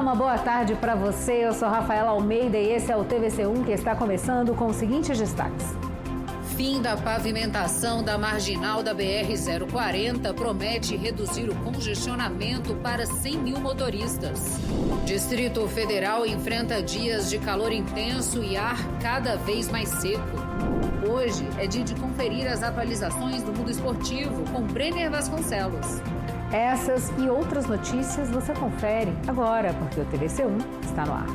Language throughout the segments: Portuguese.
uma boa tarde para você. Eu sou Rafaela Almeida e esse é o TVC1 que está começando com os seguintes destaques. Fim da pavimentação da marginal da BR-040 promete reduzir o congestionamento para 100 mil motoristas. Distrito Federal enfrenta dias de calor intenso e ar cada vez mais seco. Hoje é dia de conferir as atualizações do mundo esportivo com Brenner Vasconcelos. Essas e outras notícias você confere agora, porque o TVC1 está no ar.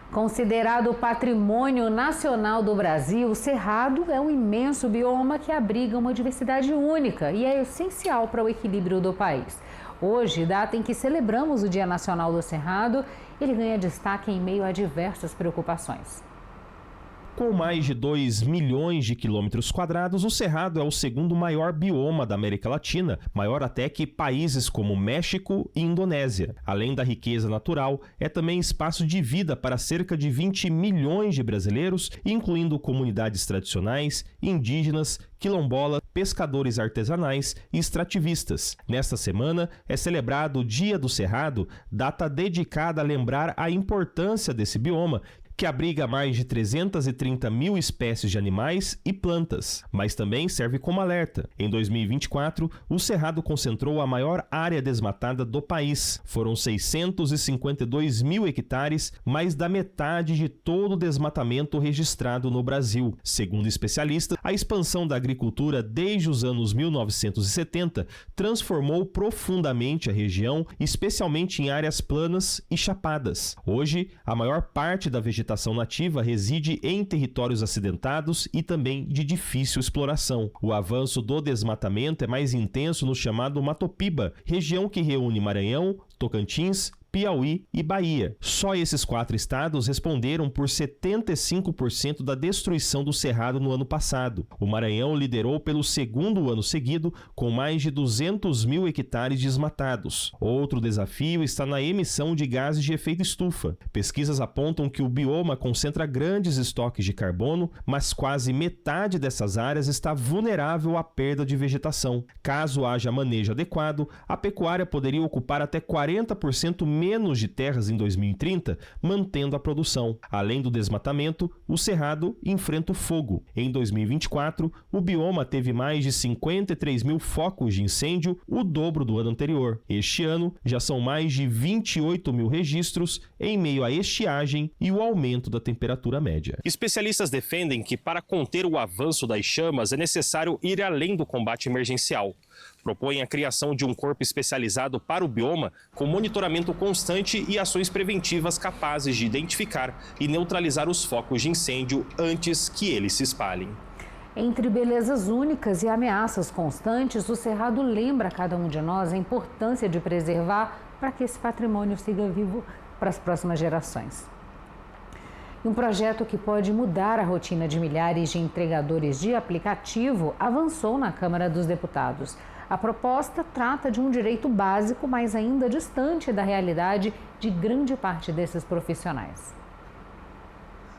Considerado Patrimônio Nacional do Brasil, o Cerrado é um imenso bioma que abriga uma diversidade única e é essencial para o equilíbrio do país. Hoje, data em que celebramos o Dia Nacional do Cerrado, ele ganha destaque em meio a diversas preocupações. Com mais de 2 milhões de quilômetros quadrados, o Cerrado é o segundo maior bioma da América Latina, maior até que países como México e Indonésia. Além da riqueza natural, é também espaço de vida para cerca de 20 milhões de brasileiros, incluindo comunidades tradicionais, indígenas, quilombolas, pescadores artesanais e extrativistas. Nesta semana é celebrado o Dia do Cerrado, data dedicada a lembrar a importância desse bioma, que abriga mais de 330 mil espécies de animais e plantas, mas também serve como alerta. Em 2024, o Cerrado concentrou a maior área desmatada do país. Foram 652 mil hectares, mais da metade de todo o desmatamento registrado no Brasil. Segundo especialistas, a expansão da agricultura desde os anos 1970 transformou profundamente a região, especialmente em áreas planas e chapadas. Hoje, a maior parte da vegetação nativa reside em territórios acidentados e também de difícil exploração. O avanço do desmatamento é mais intenso no chamado Mato Piba, região que reúne Maranhão, Tocantins, Piauí e Bahia. Só esses 4 estados responderam por 75% da destruição do Cerrado no ano passado. O Maranhão liderou pelo segundo ano seguido, com mais de 200 mil hectares desmatados. Outro desafio está na emissão de gases de efeito estufa. Pesquisas apontam que o bioma concentra grandes estoques de carbono, mas quase metade dessas áreas está vulnerável à perda de vegetação. Caso haja manejo adequado, a pecuária poderia ocupar até 40% menos de terras em 2030, mantendo a produção. Além do desmatamento, o Cerrado enfrenta o fogo. Em 2024, o bioma teve mais de 53 mil focos de incêndio, o dobro do ano anterior. Este ano, já são mais de 28 mil registros em meio à estiagem e o aumento da temperatura média. Especialistas defendem que, para conter o avanço das chamas, é necessário ir além do combate emergencial. Propõem a criação de um corpo especializado para o bioma, com monitoramento constante e ações preventivas capazes de identificar e neutralizar os focos de incêndio antes que eles se espalhem. Entre belezas únicas e ameaças constantes, o Cerrado lembra a cada um de nós a importância de preservar para que esse patrimônio siga vivo para as próximas gerações. Um projeto que pode mudar a rotina de milhares de entregadores de aplicativo avançou na Câmara dos Deputados. A proposta trata de um direito básico, mas ainda distante da realidade de grande parte desses profissionais.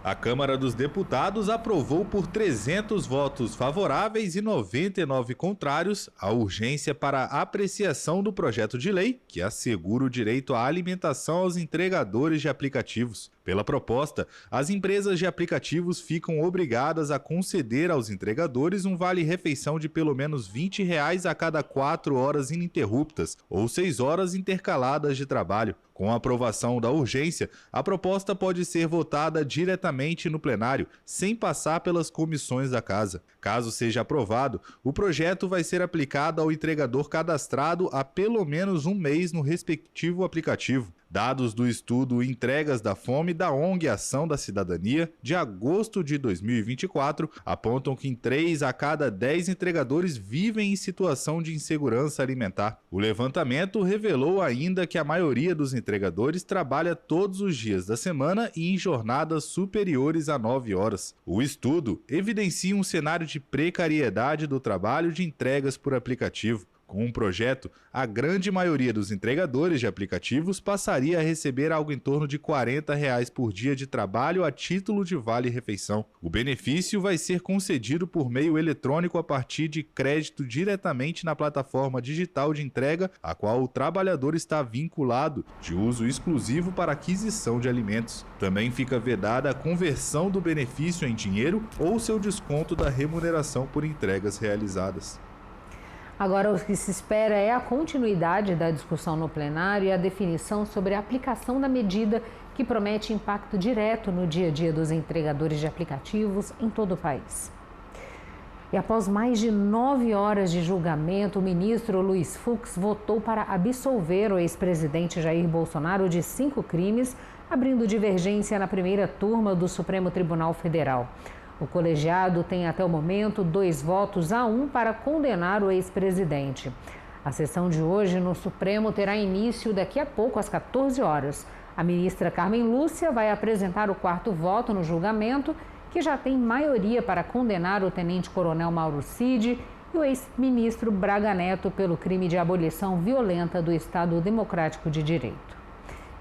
A Câmara dos Deputados aprovou por 300 votos favoráveis e 99 contrários a urgência para a apreciação do projeto de lei que assegura o direito à alimentação aos entregadores de aplicativos. Pela proposta, as empresas de aplicativos ficam obrigadas a conceder aos entregadores um vale-refeição de pelo menos R$20 a cada 4 horas ininterruptas ou 6 horas intercaladas de trabalho. Com a aprovação da urgência, a proposta pode ser votada diretamente no plenário, sem passar pelas comissões da Casa. Caso seja aprovado, o projeto vai ser aplicado ao entregador cadastrado há pelo menos um mês no respectivo aplicativo. Dados do estudo Entregas da Fome da ONG Ação da Cidadania, de agosto de 2024, apontam que 3 a cada 10 entregadores vivem em situação de insegurança alimentar. O levantamento revelou ainda que a maioria dos entregadores trabalha todos os dias da semana e em jornadas superiores a 9 horas. O estudo evidencia um cenário de precariedade do trabalho de entregas por aplicativo. Com o projeto, a grande maioria dos entregadores de aplicativos passaria a receber algo em torno de R$ 40 por dia de trabalho a título de vale-refeição. O benefício vai ser concedido por meio eletrônico a partir de crédito diretamente na plataforma digital de entrega, a qual o trabalhador está vinculado, de uso exclusivo para aquisição de alimentos. Também fica vedada a conversão do benefício em dinheiro ou seu desconto da remuneração por entregas realizadas. Agora, o que se espera é a continuidade da discussão no plenário e a definição sobre a aplicação da medida que promete impacto direto no dia a dia dos entregadores de aplicativos em todo o país. E após mais de 9 horas de julgamento, o ministro Luiz Fux votou para absolver o ex-presidente Jair Bolsonaro de 5 crimes, abrindo divergência na primeira turma do Supremo Tribunal Federal. O colegiado tem até o momento 2 votos a 1 para condenar o ex-presidente. A sessão de hoje no Supremo terá início daqui a pouco, às 14 horas. A ministra Carmen Lúcia vai apresentar o 4º voto no julgamento, que já tem maioria para condenar o tenente-coronel Mauro Cid e o ex-ministro Braga Neto pelo crime de abolição violenta do Estado Democrático de Direito.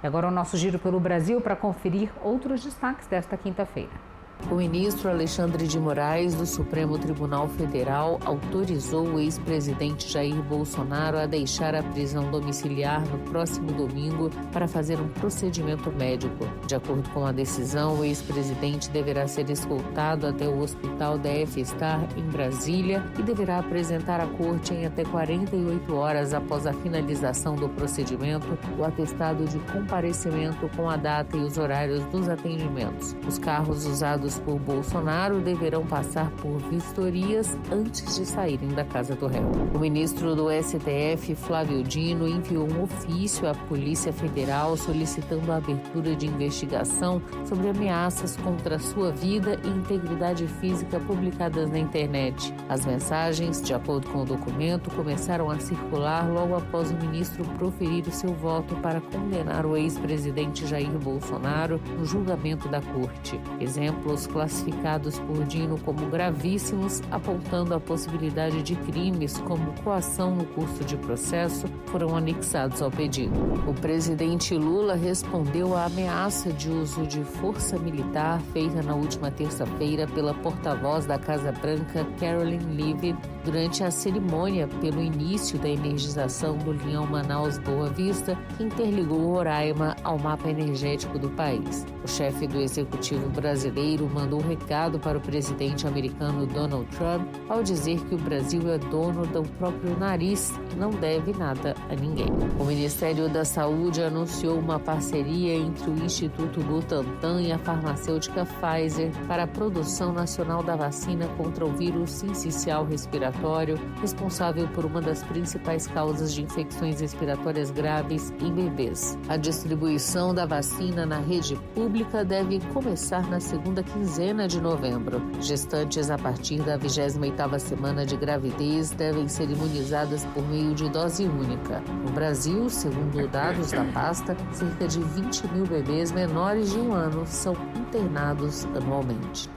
E agora o nosso giro pelo Brasil para conferir outros destaques desta quinta-feira. O ministro Alexandre de Moraes, do Supremo Tribunal Federal, autorizou o ex-presidente Jair Bolsonaro a deixar a prisão domiciliar no próximo domingo para fazer um procedimento médico. De acordo com a decisão, o ex-presidente deverá ser escoltado até o Hospital DF Star, em Brasília, e deverá apresentar à corte em até 48 horas após a finalização do procedimento o atestado de comparecimento com a data e os horários dos atendimentos. Os carros usados por Bolsonaro deverão passar por vistorias antes de saírem da casa do réu. O ministro do STF, Flávio Dino, enviou um ofício à Polícia Federal solicitando a abertura de investigação sobre ameaças contra a sua vida e integridade física publicadas na internet. As mensagens, de acordo com o documento, começaram a circular logo após o ministro proferir o seu voto para condenar o ex-presidente Jair Bolsonaro no julgamento da corte. Exemplos classificados por Dino como gravíssimos, apontando a possibilidade de crimes como coação no curso de processo, foram anexados ao pedido. O presidente Lula respondeu à ameaça de uso de força militar feita na última terça-feira pela porta-voz da Casa Branca, Caroline Leavitt, durante a cerimônia pelo início da energização do linhão Manaus-Boa Vista, que interligou Roraima ao mapa energético do país. O chefe do executivo brasileiro mandou um recado para o presidente americano Donald Trump ao dizer que o Brasil é dono do próprio nariz e não deve nada a ninguém. O Ministério da Saúde anunciou uma parceria entre o Instituto Butantan e a farmacêutica Pfizer para a produção nacional da vacina contra o vírus sincicial respiratório, responsável por uma das principais causas de infecções respiratórias graves em bebês. A distribuição da vacina na rede pública deve começar na segunda quinzena de novembro. Gestantes a partir da 28ª semana de gravidez devem ser imunizadas por meio de dose única. No Brasil, segundo dados da pasta, cerca de 20 mil bebês menores de 1 ano são internados anualmente.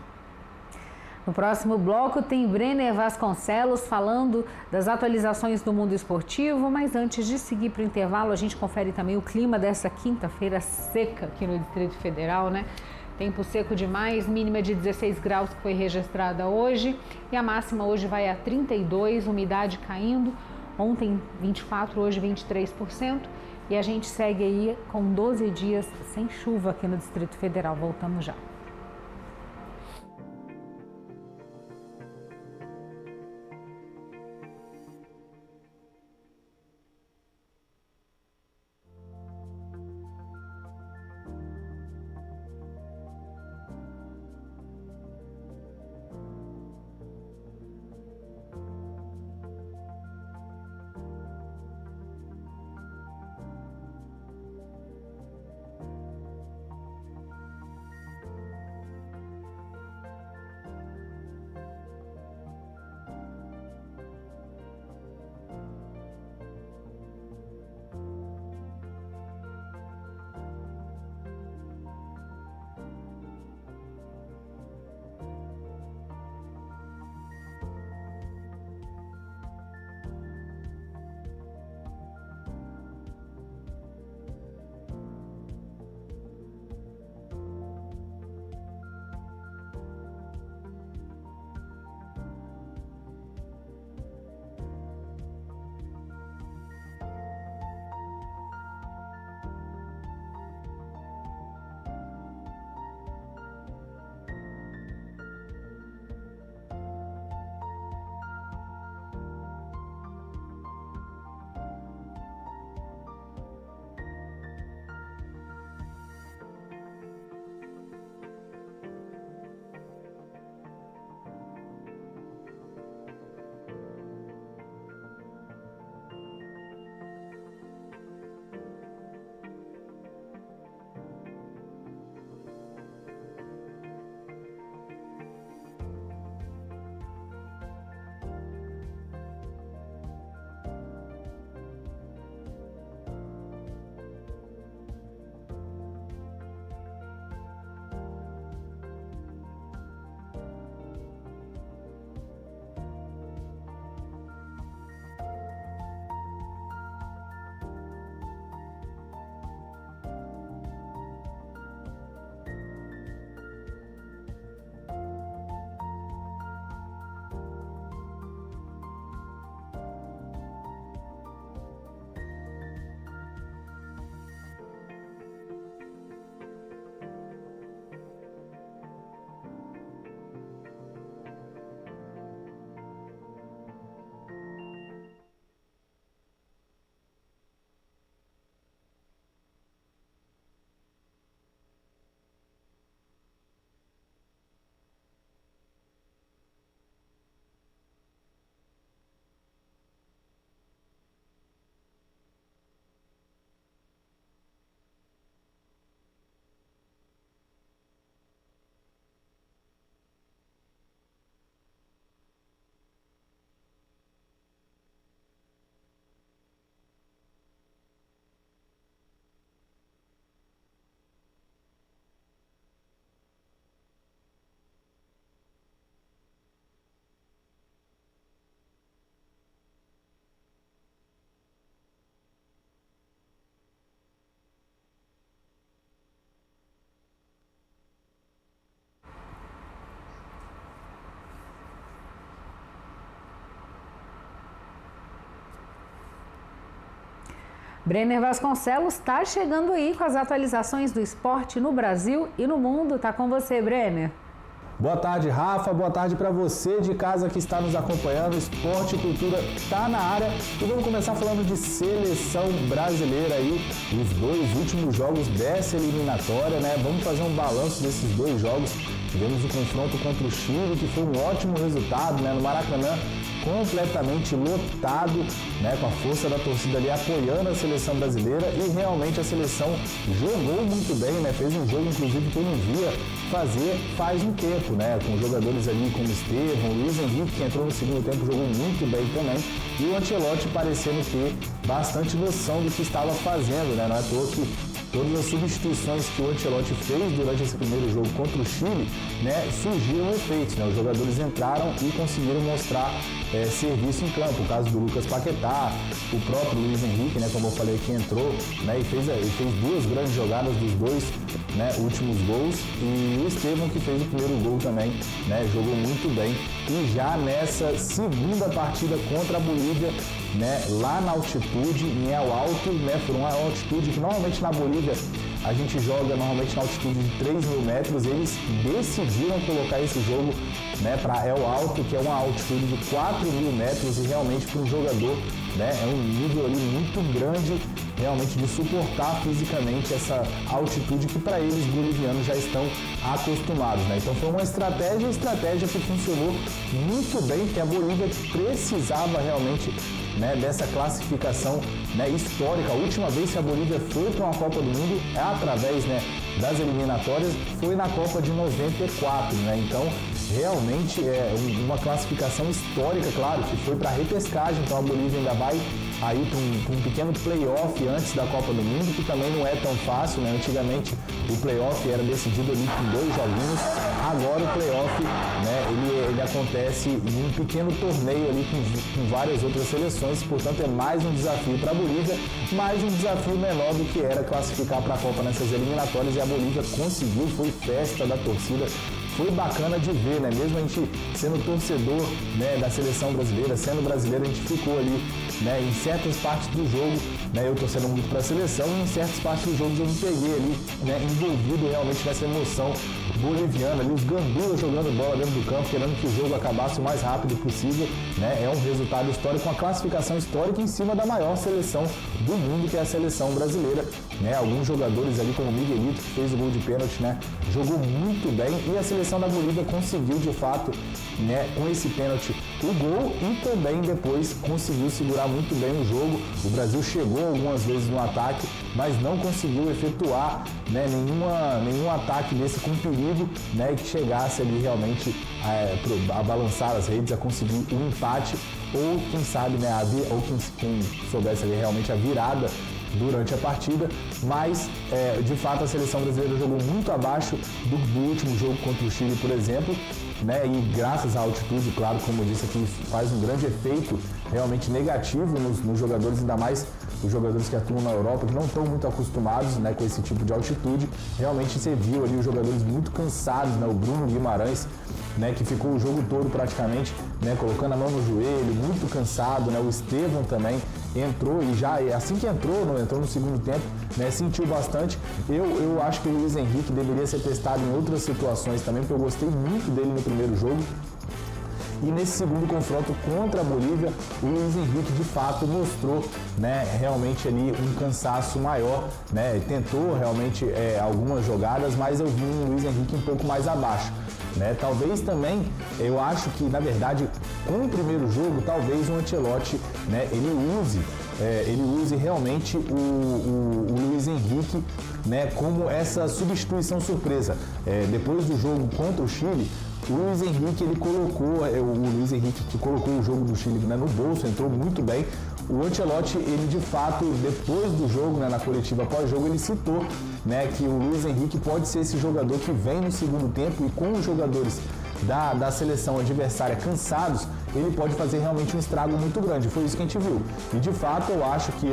No próximo bloco tem Brenner Vasconcelos falando das atualizações do mundo esportivo, mas antes de seguir para o intervalo, a gente confere também o clima dessa quinta-feira seca aqui no Distrito Federal, né? Tempo seco demais, mínima de 16 graus que foi registrada hoje e a máxima hoje vai a 32, umidade caindo, ontem 24, hoje 23% e a gente segue aí com 12 dias sem chuva aqui no Distrito Federal. Voltamos já. Brenner Vasconcelos está chegando aí com as atualizações do esporte no Brasil e no mundo. Tá com você, Brenner. Boa tarde, Rafa. Boa tarde para você de casa que está nos acompanhando. Esporte e Cultura está na área. E vamos começar falando de seleção brasileira aí. Os 2 últimos jogos dessa eliminatória, né? Vamos fazer um balanço desses 2 jogos. Tivemos o confronto contra o Chile, que foi um ótimo resultado, né? No Maracanã, completamente lotado, né? Com a força da torcida ali apoiando a seleção brasileira, e realmente a seleção jogou muito bem, né? Fez um jogo, inclusive, que eu não via fazer faz um tempo, né? Com jogadores ali como Estevão, Luiz Henrique, que entrou no segundo tempo, jogou muito bem também, e o Ancelotti parecendo ter bastante noção do que estava fazendo, né? Não é à toa que todas as substituições que o Ancelotti fez durante esse primeiro jogo contra o Chile, né, surgiram efeitos, né? Os jogadores entraram e conseguiram mostrar serviço em campo. O caso do Lucas Paquetá, o próprio Luiz Henrique, né, como eu falei, que entrou, né, e fez 2 grandes jogadas dos 2, né, últimos gols, e o Estevão, que fez o primeiro gol também, né, jogou muito bem. E já nessa segunda partida contra a Bolívia, né, lá na altitude, em El Alto, né, foi uma altitude que normalmente na Bolívia a gente joga normalmente na altitude de 3.000 metros, eles decidiram colocar esse jogo, né, para El Alto, que é uma altitude de 4.000 metros, e realmente para um jogador, né, é um nível ali muito grande, realmente, de suportar fisicamente essa altitude que para eles bolivianos já estão acostumados, né? Então foi uma estratégia que funcionou muito bem, que a Bolívia precisava realmente, né, dessa classificação, né, histórica. A última vez que a Bolívia foi para uma Copa do Mundo é através, né, das eliminatórias, foi na Copa de 94, né? Então realmente é uma classificação histórica, claro, que foi para a repescagem. Então a Bolívia ainda vai aí para um pequeno play-off antes da Copa do Mundo, que também não é tão fácil, né? Antigamente o play-off era decidido ali com 2 joguinhos, agora o play-off, né, ele acontece em um pequeno torneio ali com várias outras seleções, portanto é mais um desafio para a Bolívia, mais um desafio menor do que era classificar para a Copa nessas eliminatórias, e a Bolívia conseguiu, foi festa da torcida. Foi bacana de ver, né? Mesmo a gente sendo torcedor, né, da seleção brasileira, sendo brasileiro, a gente ficou ali, né, em certas partes do jogo, né, eu torcendo muito para a seleção, e em certas partes do jogo eu me peguei ali, né, envolvido realmente nessa emoção boliviana, ali os gandulas jogando bola dentro do campo, querendo que o jogo acabasse o mais rápido possível, né? É um resultado histórico, uma classificação histórica em cima da maior seleção do mundo, que é a seleção brasileira, né? Alguns jogadores ali, como o Miguelito, que fez o gol de pênalti, né, jogou muito bem, e a seleção da Bolívia conseguiu de fato, né, com esse pênalti o gol, e também depois conseguiu segurar muito bem o jogo. O Brasil chegou algumas vezes no ataque, mas não conseguiu efetuar, né, nenhum ataque desse com perigo, né, que chegasse ali realmente a balançar as redes, a conseguir um empate, ou quem sabe, né, quem soubesse ali realmente a virada durante a partida, mas de fato a seleção brasileira jogou muito abaixo do último jogo contra o Chile, por exemplo, né? E graças à altitude, claro, como eu disse aqui, faz um grande efeito realmente negativo nos jogadores, ainda mais os jogadores que atuam na Europa, que não estão muito acostumados, né, com esse tipo de altitude. Realmente você viu ali os jogadores muito cansados, né? O Bruno Guimarães, né, que ficou o jogo todo praticamente, né, colocando a mão no joelho, muito cansado, né? O Estevão também entrou, e já assim que entrou no segundo tempo, né, sentiu bastante. Eu acho que o Luiz Henrique deveria ser testado em outras situações também, porque eu gostei muito dele no primeiro jogo. E nesse segundo confronto contra a Bolívia, o Luiz Henrique de fato mostrou, né, realmente ali um cansaço maior, né? Tentou realmente algumas jogadas, mas eu vi um Luiz Henrique um pouco mais abaixo, né? Talvez também, eu acho que na verdade com o primeiro jogo, talvez o Ancelotti, né, ele use realmente o Luiz Henrique, né, como essa substituição surpresa. Depois do jogo contra o Chile, o Luiz Henrique, que colocou o jogo do Chile, né, no bolso, entrou muito bem. O Ancelotti, ele de fato, depois do jogo, né, na coletiva pós-jogo, ele citou, né, que o Luiz Henrique pode ser esse jogador que vem no segundo tempo, e com os jogadores da seleção adversária cansados, ele pode fazer realmente um estrago muito grande. Foi isso que a gente viu. E de fato, eu acho que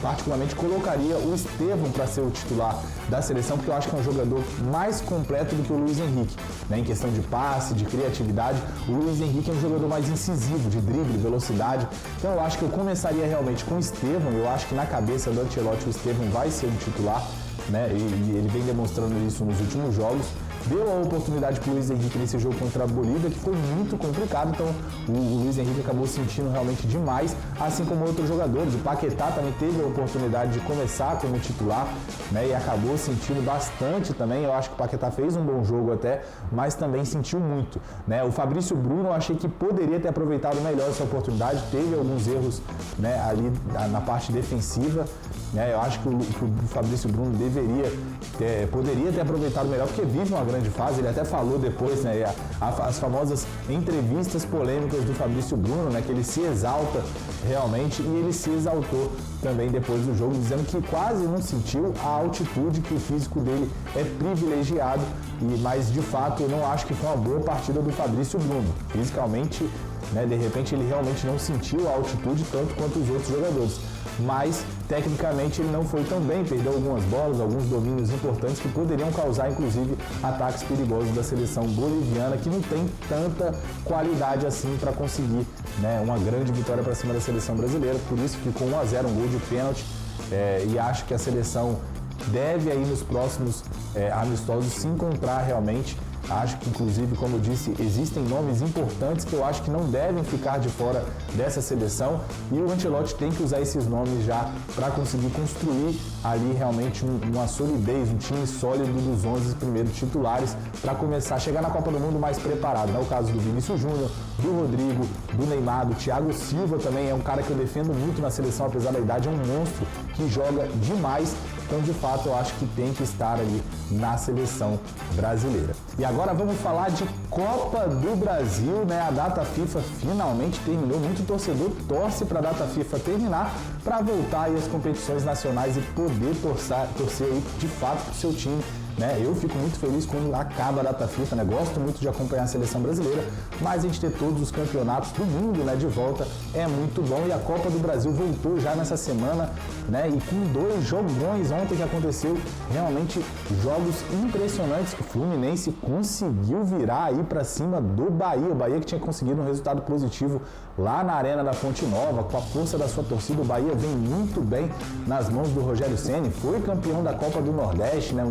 particularmente colocaria o Estevão para ser o titular da seleção, porque eu acho que é um jogador mais completo do que o Luiz Henrique, né? Em questão de passe, de criatividade. O Luiz Henrique é um jogador mais incisivo, de drible, velocidade. Então eu acho que eu começaria realmente com o Estevão. Eu acho que na cabeça do Ancelotti o Estevão vai ser um titular, né? E ele vem demonstrando isso nos últimos jogos. Deu a oportunidade para o Luiz Henrique nesse jogo contra a Bolívia, que foi muito complicado, então o Luiz Henrique acabou sentindo realmente demais, assim como outros jogadores. O Paquetá também teve a oportunidade de começar como titular, né, e acabou sentindo bastante também. Eu acho que o Paquetá fez um bom jogo até, mas também sentiu muito, né? O Fabrício Bruno, eu achei que poderia ter aproveitado melhor essa oportunidade, teve alguns erros, né, ali na parte defensiva, né? Eu acho que o Fabrício Bruno poderia ter aproveitado melhor, porque vive uma grande fase. Ele até falou depois, né, as famosas entrevistas polêmicas do Fabrício Bruno, né, que ele se exalta realmente, e ele se exaltou também depois do jogo, dizendo que quase não sentiu a altitude, que o físico dele é privilegiado, mas de fato eu não acho que foi uma boa partida do Fabrício Bruno. Fisicamente, né, de repente ele realmente não sentiu a altitude tanto quanto os outros jogadores, mas tecnicamente ele não foi tão bem, perdeu algumas bolas, alguns domínios importantes que poderiam causar inclusive ataques perigosos da seleção boliviana, que não tem tanta qualidade assim para conseguir, né, uma grande vitória para cima da seleção brasileira. Por isso ficou 1-0, um gol de pênalti, e acho que a seleção deve aí nos próximos amistosos se encontrar realmente. Acho que, inclusive, como eu disse, existem nomes importantes que eu acho que não devem ficar de fora dessa seleção, e o Ancelotti tem que usar esses nomes já para conseguir construir ali realmente uma solidez, um time sólido dos 11 primeiros titulares para começar a chegar na Copa do Mundo mais preparado. É o caso do Vinícius Júnior, do Rodrigo, do Neymar, do Thiago Silva também, é um cara que eu defendo muito na seleção, apesar da idade, é um monstro que joga demais. Então, de fato, eu acho que tem que estar ali na seleção brasileira. E agora vamos falar de Copa do Brasil, né? A data FIFA finalmente terminou. Muito torcedor torce para a data FIFA terminar para voltar aí às competições nacionais e poder torcer aí de fato para o seu time, né? Eu fico muito feliz quando acaba a data FIFA, né? Gosto muito de acompanhar a seleção brasileira, mas a gente ter todos os campeonatos do mundo, né, de volta é muito bom. E a Copa do Brasil voltou já nessa semana, né? E com 2 jogões ontem que aconteceu, realmente jogos impressionantes. O Fluminense conseguiu virar aí para cima do Bahia. O Bahia que tinha conseguido um resultado positivo lá na Arena da Fonte Nova, com a força da sua torcida. O Bahia vem muito bem nas mãos do Rogério Ceni, foi campeão da Copa do Nordeste, né?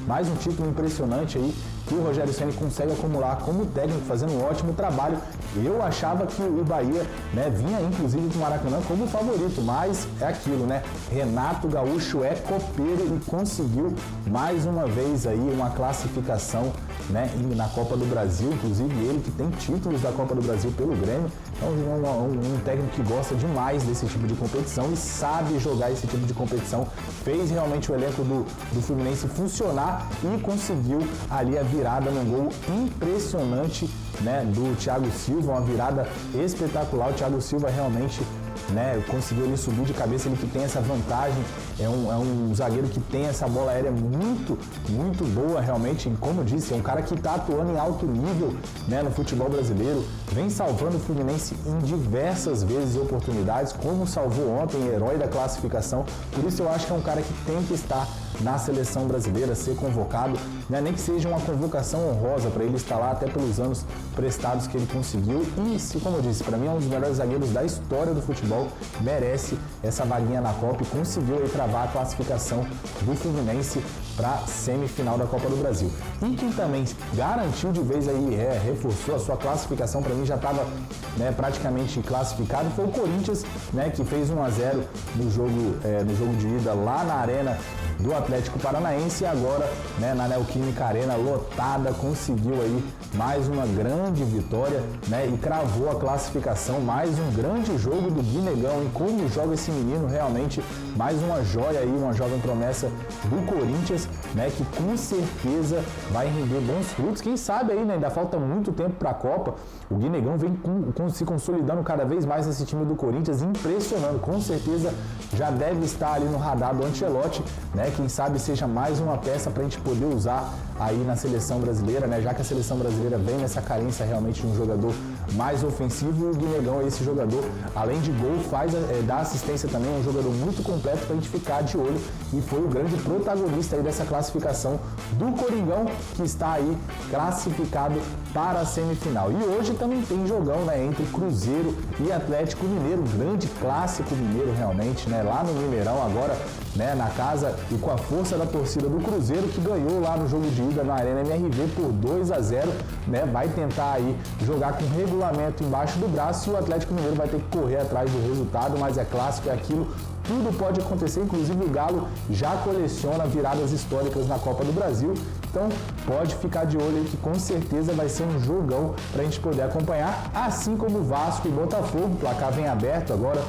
Mais um título impressionante aí que o Rogério Ceni consegue acumular como técnico, fazendo um ótimo trabalho. Eu achava que o Bahia, né, vinha inclusive do Maracanã como favorito, mas é aquilo, né? Renato Gaúcho é copeiro e conseguiu mais uma vez aí uma classificação, né, na Copa do Brasil, inclusive ele que tem títulos da Copa do Brasil pelo Grêmio. É um técnico que gosta demais desse tipo de competição e sabe jogar esse tipo de competição. Fez realmente o elenco do Fluminense funcionar e conseguiu ali a virada num gol impressionante, né, do Thiago Silva, uma virada espetacular. O Thiago Silva realmente, né, conseguiu ele subir de cabeça, ele que tem essa vantagem, é um zagueiro que tem essa bola aérea muito, muito boa realmente, e como eu disse, é um cara que está atuando em alto nível, né, no futebol brasileiro, vem salvando o Fluminense em diversas vezes e oportunidades, como salvou ontem, herói da classificação. Por isso eu acho que é um cara que tem que estar na seleção brasileira, ser convocado, né? Nem que seja uma convocação honrosa para ele estar lá, até pelos anos prestados que ele conseguiu. E, como eu disse, para mim é um dos melhores zagueiros da história do futebol, merece essa vaguinha na Copa e conseguiu aí travar a classificação do Fluminense para a semifinal da Copa do Brasil. E quem também garantiu de vez aí, reforçou a sua classificação, para mim já estava, né, praticamente classificado, foi o Corinthians, né, que fez 1-0 no jogo de ida lá na Arena do Atlético Paranaense, e agora, né, na Neoquímica Arena lotada, conseguiu aí mais uma grande vitória, né, e cravou a classificação. Mais um grande jogo do Guinegão, e como joga esse menino, realmente mais uma joia aí, uma jovem promessa do Corinthians, né, que com certeza vai render bons frutos. Quem sabe aí, né, ainda falta muito tempo para a Copa, o Guinegão vem se consolidando cada vez mais nesse time do Corinthians, impressionando. Com certeza já deve estar ali no radar do Ancelotti, né? Quem sabe seja mais uma peça para a gente poder usar aí na seleção brasileira, né? Já que a seleção brasileira vem nessa carência realmente de um jogador mais ofensivo, o Guinegão é esse jogador, além de gol, dá assistência também, é um jogador muito completo para a gente ficar de olho e foi o grande protagonista aí dessa classificação do Coringão, que está aí classificado para a semifinal. E hoje também tem jogão, né, entre Cruzeiro e Atlético Mineiro, grande clássico mineiro realmente, né, lá no Mineirão agora, né, na casa e com a força da torcida do Cruzeiro, que ganhou lá no jogo de ida na Arena MRV por 2-0, né, vai tentar aí jogar com regulamento embaixo do braço e o Atlético Mineiro vai ter que correr atrás do resultado, mas é clássico, é aquilo, tudo pode acontecer, inclusive o Galo já coleciona viradas históricas na Copa do Brasil, então pode ficar de olho aí que com certeza vai ser um jogão para a gente poder acompanhar, assim como o Vasco e Botafogo, o placar vem aberto agora,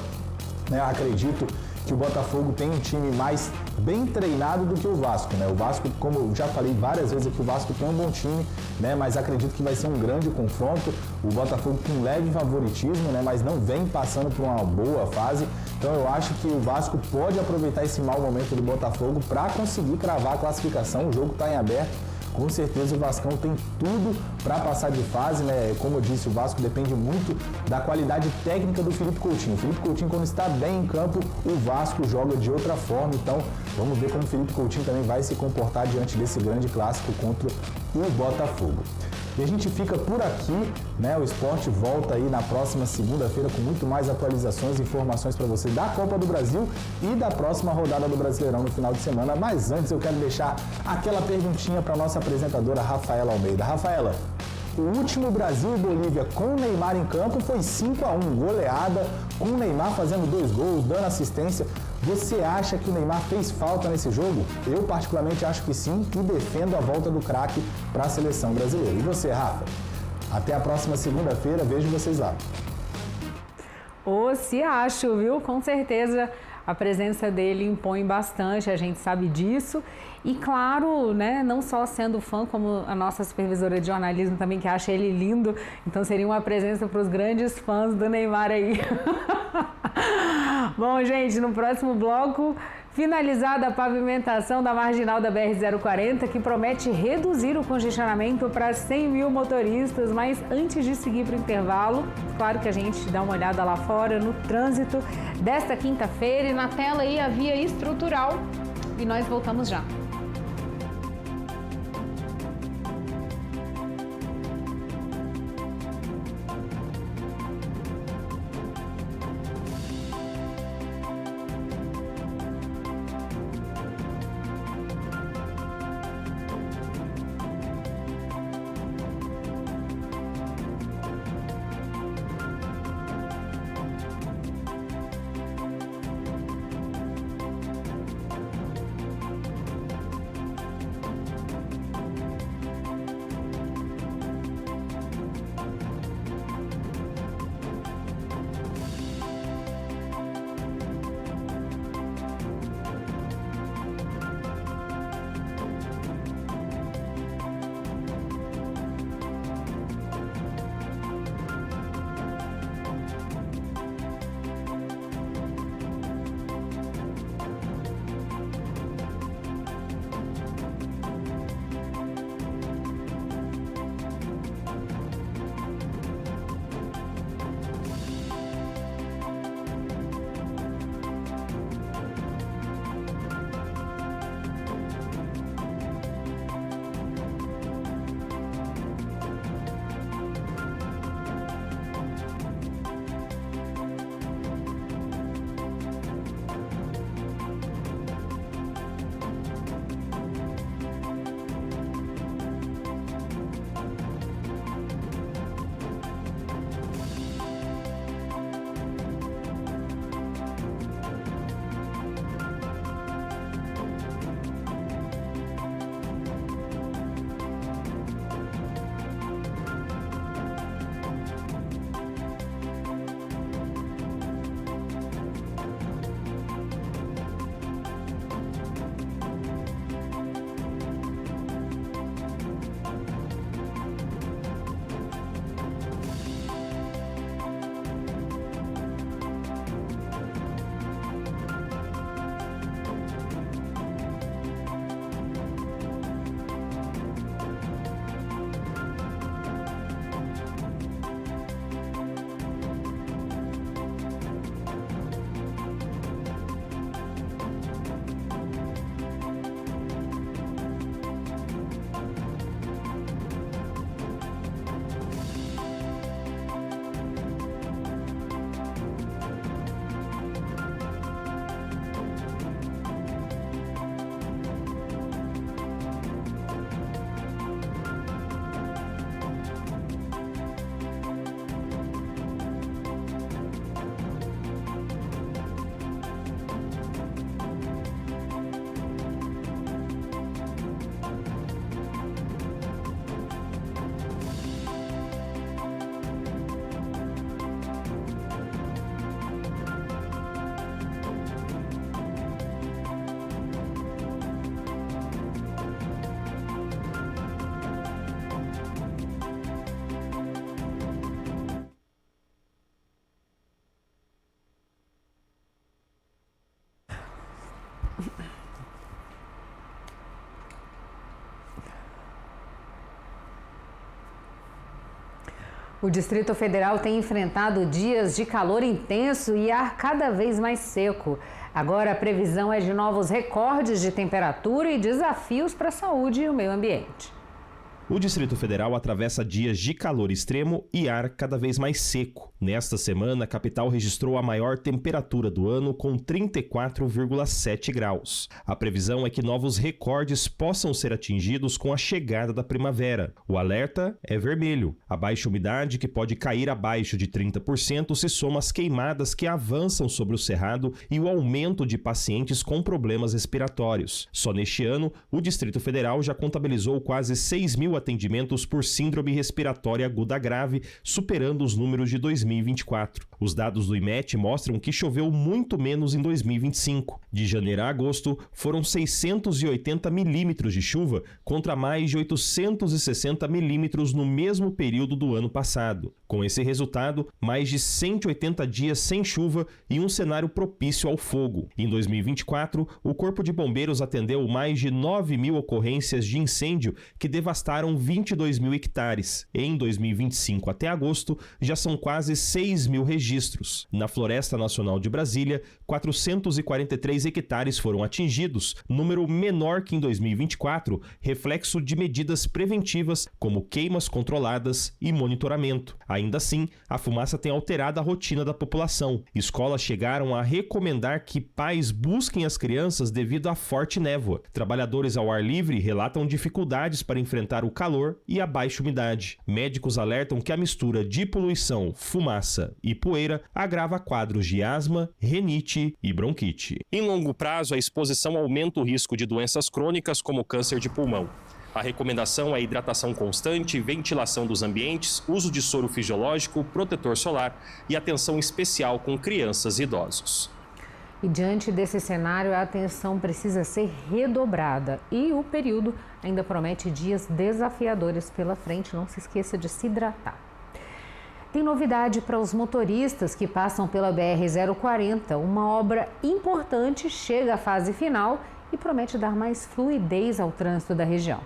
né, acredito que o Botafogo tem um time mais bem treinado do que o Vasco, né? O Vasco, como eu já falei várias vezes aqui, o Vasco tem um bom time, né? Mas acredito que vai ser um grande confronto. O Botafogo com um leve favoritismo, né? Mas não vem passando por uma boa fase. Então eu acho que o Vasco pode aproveitar esse mau momento do Botafogo para conseguir cravar a classificação. O jogo está em aberto. Com certeza o Vascão tem tudo para passar de fase, né? Como eu disse, o Vasco depende muito da qualidade técnica do Felipe Coutinho. O Felipe Coutinho, quando está bem em campo, o Vasco joga de outra forma. Então, vamos ver como o Felipe Coutinho também vai se comportar diante desse grande clássico contra o Botafogo. E a gente fica por aqui, né? O Esporte volta aí na próxima segunda-feira com muito mais atualizações e informações para você da Copa do Brasil e da próxima rodada do Brasileirão no final de semana. Mas antes eu quero deixar aquela perguntinha para nossa apresentadora Rafaela Almeida. Rafaela, o último Brasil e Bolívia com o Neymar em campo foi 5-1, goleada, com o Neymar fazendo 2 gols, dando assistência. Você acha que o Neymar fez falta nesse jogo? Eu particularmente acho que sim e defendo a volta do craque para a seleção brasileira. E você, Rafa? Até a próxima segunda-feira, vejo vocês lá. Se acho, viu? Com certeza a presença dele impõe bastante, a gente sabe disso. E claro, né, não só sendo fã, como a nossa supervisora de jornalismo também, que acha ele lindo. Então seria uma presença para os grandes fãs do Neymar aí. Bom, gente, no próximo bloco, finalizada a pavimentação da marginal da BR-040, que promete reduzir o congestionamento para 100 mil motoristas. Mas antes de seguir para o intervalo, claro que a gente dá uma olhada lá fora no trânsito desta quinta-feira e na tela aí a via estrutural. E nós voltamos já. O Distrito Federal tem enfrentado dias de calor intenso e ar cada vez mais seco. Agora a previsão é de novos recordes de temperatura e desafios para a saúde e o meio ambiente. O Distrito Federal atravessa dias de calor extremo e ar cada vez mais seco. Nesta semana, a capital registrou a maior temperatura do ano com 34,7 graus. A previsão é que novos recordes possam ser atingidos com a chegada da primavera. O alerta é vermelho. A baixa umidade, que pode cair abaixo de 30%, se soma às queimadas que avançam sobre o cerrado e o aumento de pacientes com problemas respiratórios. Só neste ano, o Distrito Federal já contabilizou quase 6.000 atendimentos por síndrome respiratória aguda grave, superando os números de 2024. Os dados do IMET mostram que choveu muito menos em 2025. De janeiro a agosto, foram 680 milímetros de chuva contra mais de 860 milímetros no mesmo período do ano passado. Com esse resultado, mais de 180 dias sem chuva e um cenário propício ao fogo. Em 2024, o Corpo de Bombeiros atendeu mais de 9.000 ocorrências de incêndio que devastaram 22 mil hectares. Em 2025 até agosto, já são quase 6.000 registros. Na Floresta Nacional de Brasília, 443 hectares foram atingidos, número menor que em 2024, reflexo de medidas preventivas como queimas controladas e monitoramento. Ainda assim, a fumaça tem alterado a rotina da população. Escolas chegaram a recomendar que pais busquem as crianças devido à forte névoa. Trabalhadores ao ar livre relatam dificuldades para enfrentar o calor e a baixa umidade. Médicos alertam que a mistura de poluição, fumaça e poeira agrava quadros de asma, rinite e bronquite. Em longo prazo, a exposição aumenta o risco de doenças crônicas como câncer de pulmão. A recomendação é hidratação constante, ventilação dos ambientes, uso de soro fisiológico, protetor solar e atenção especial com crianças e idosos. E diante desse cenário, a atenção precisa ser redobrada e o período ainda promete dias desafiadores pela frente. Não se esqueça de se hidratar. Tem novidade para os motoristas que passam pela BR-040. Uma obra importante chega à fase final e promete dar mais fluidez ao trânsito da região.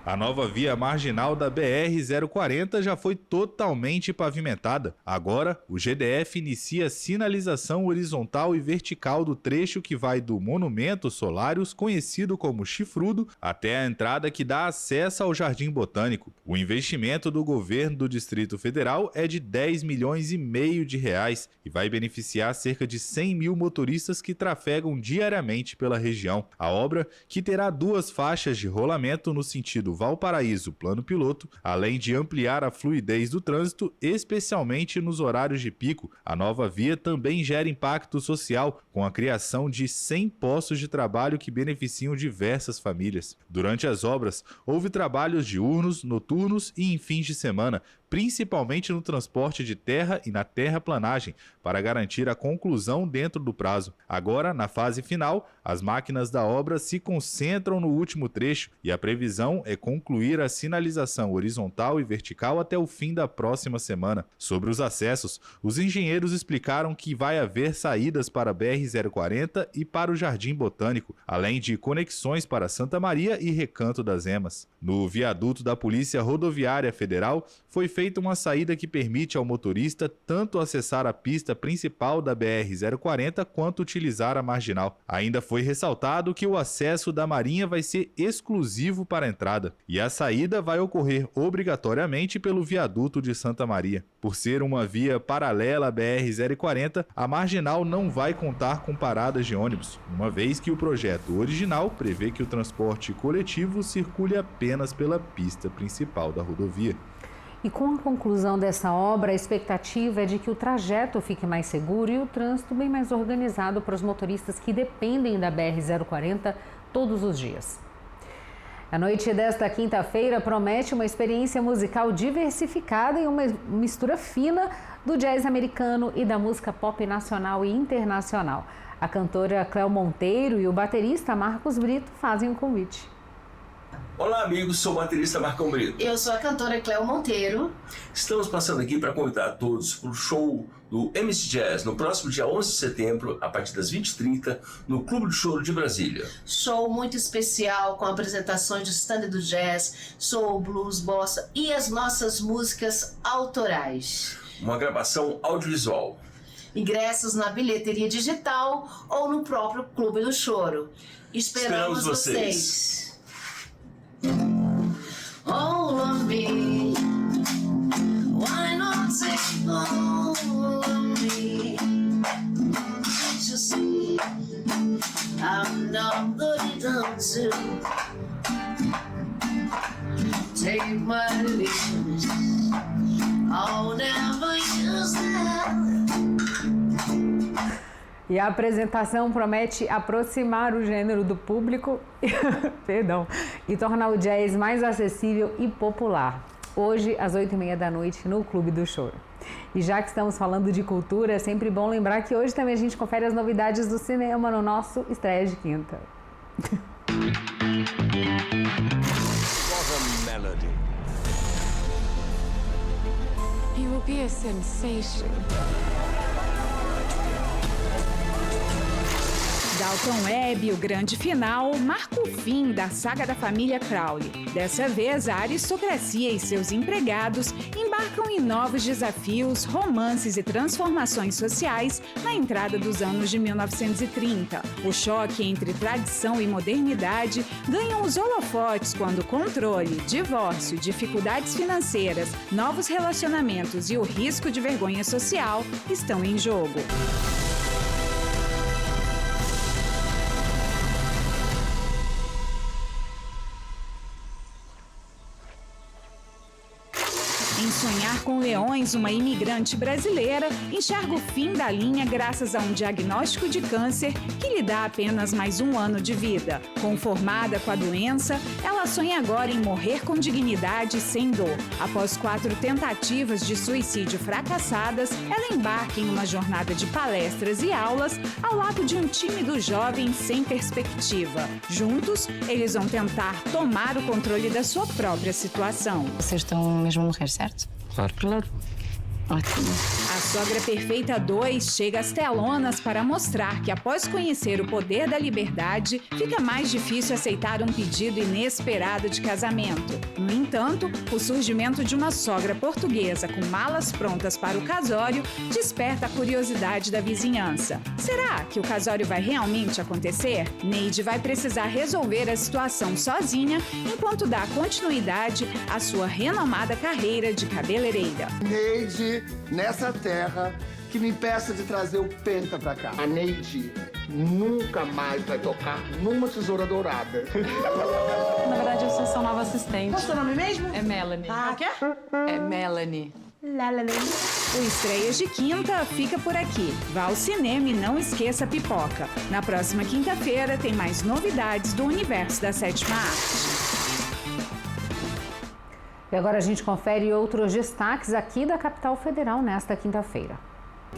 A nova via marginal da BR-040 já foi totalmente pavimentada. Agora, o GDF inicia a sinalização horizontal e vertical do trecho que vai do Monumento Solários, conhecido como Chifrudo, até a entrada que dá acesso ao Jardim Botânico. O investimento do governo do Distrito Federal é de 10 milhões e meio de reais e vai beneficiar cerca de 100 mil motoristas que trafegam diariamente pela região. A obra, que terá 2 faixas de rolamento no sentido Valparaíso, plano piloto, além de ampliar a fluidez do trânsito, especialmente nos horários de pico. A nova via também gera impacto social, com a criação de 100 postos de trabalho que beneficiam diversas famílias. Durante as obras, houve trabalhos diurnos, noturnos e em fins de semana, principalmente no transporte de terra e na terraplanagem, para garantir a conclusão dentro do prazo. Agora, na fase final, as máquinas da obra se concentram no último trecho e a previsão é concluir a sinalização horizontal e vertical até o fim da próxima semana. Sobre os acessos, os engenheiros explicaram que vai haver saídas para a BR-040 e para o Jardim Botânico, além de conexões para Santa Maria e Recanto das Emas. No viaduto da Polícia Rodoviária Federal, foi feita uma saída que permite ao motorista tanto acessar a pista principal da BR-040 quanto utilizar a marginal. Ainda foi ressaltado que o acesso da Marinha vai ser exclusivo para a entrada e a saída vai ocorrer obrigatoriamente pelo viaduto de Santa Maria. Por ser uma via paralela à BR-040, a marginal não vai contar com paradas de ônibus, uma vez que o projeto original prevê que o transporte coletivo circule apenas pela pista principal da rodovia. E com a conclusão dessa obra, a expectativa é de que o trajeto fique mais seguro e o trânsito bem mais organizado para os motoristas que dependem da BR-040 todos os dias. A noite desta quinta-feira promete uma experiência musical diversificada e uma mistura fina do jazz americano e da música pop nacional e internacional. A cantora Cléo Monteiro e o baterista Marcos Brito fazem um convite. Olá, amigos, sou o baterista Marcão Brito. Eu sou a cantora Cléo Monteiro. Estamos passando aqui para convidar todos para o show do MC Jazz no próximo dia 11 de setembro, a partir das 20h30, no Clube do Choro de Brasília. Show muito especial, com apresentações de stand do jazz, soul, blues, bossa e as nossas músicas autorais. Uma gravação audiovisual. Ingressos na bilheteria digital ou no próprio Clube do Choro. Esperamos vocês. All of me, why not take all of me? Can't you see, I'm not good enough to take my leave. I'll never use that. E a apresentação promete aproximar o gênero do público perdão, e tornar o jazz mais acessível e popular. Hoje, às 20h30 no Clube do Choro. E já que estamos falando de cultura, é sempre bom lembrar que hoje também a gente confere as novidades do cinema no nosso Estreia de Quinta. Melody. He will be a sensation. Dalton Webb, o grande final, marca o fim da saga da família Crowley. Dessa vez, a aristocracia e seus empregados embarcam em novos desafios, romances e transformações sociais na entrada dos anos de 1930. O choque entre tradição e modernidade ganham os holofotes quando controle, divórcio, dificuldades financeiras, novos relacionamentos e o risco de vergonha social estão em jogo. Em Sonhar com Leões, uma imigrante brasileira enxerga o fim da linha graças a um diagnóstico de câncer que lhe dá apenas mais um ano de vida. Conformada com a doença, ela sonha agora em morrer com dignidade e sem dor. Após 4 tentativas de suicídio fracassadas, ela embarca em uma jornada de palestras e aulas ao lado de um tímido jovem sem perspectiva. Juntos, eles vão tentar tomar o controle da sua própria situação. Vocês estão mesmo a morrer, certo? Claro. Ótimo. A Sogra Perfeita 2 chega às telonas para mostrar que, após conhecer o poder da liberdade, fica mais difícil aceitar um pedido inesperado de casamento. No entanto, o surgimento de uma sogra portuguesa com malas prontas para o casório desperta a curiosidade da vizinhança. Será que o casório vai realmente acontecer? Neide vai precisar resolver a situação sozinha enquanto dá continuidade à sua renomada carreira de cabeleireira. Neide, nessa terra, que me impeça de trazer o penta pra cá. A Neide nunca mais vai tocar numa tesoura dourada. Na verdade, eu sou sua nova assistente. Qual é o seu nome mesmo? É Melanie. Ah, o quê? É Melanie. O Estreias de Quinta fica por aqui. Vá ao cinema e não esqueça a pipoca. Na próxima quinta-feira tem mais novidades do universo da 7ª Arte. E agora a gente confere outros destaques aqui da capital federal nesta quinta-feira.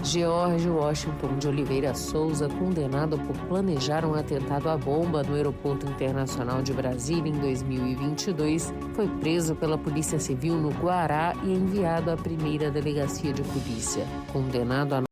George Washington de Oliveira Souza, condenado por planejar um atentado à bomba no Aeroporto Internacional de Brasília em 2022, foi preso pela Polícia Civil no Guará e enviado à primeira delegacia de polícia. Condenado a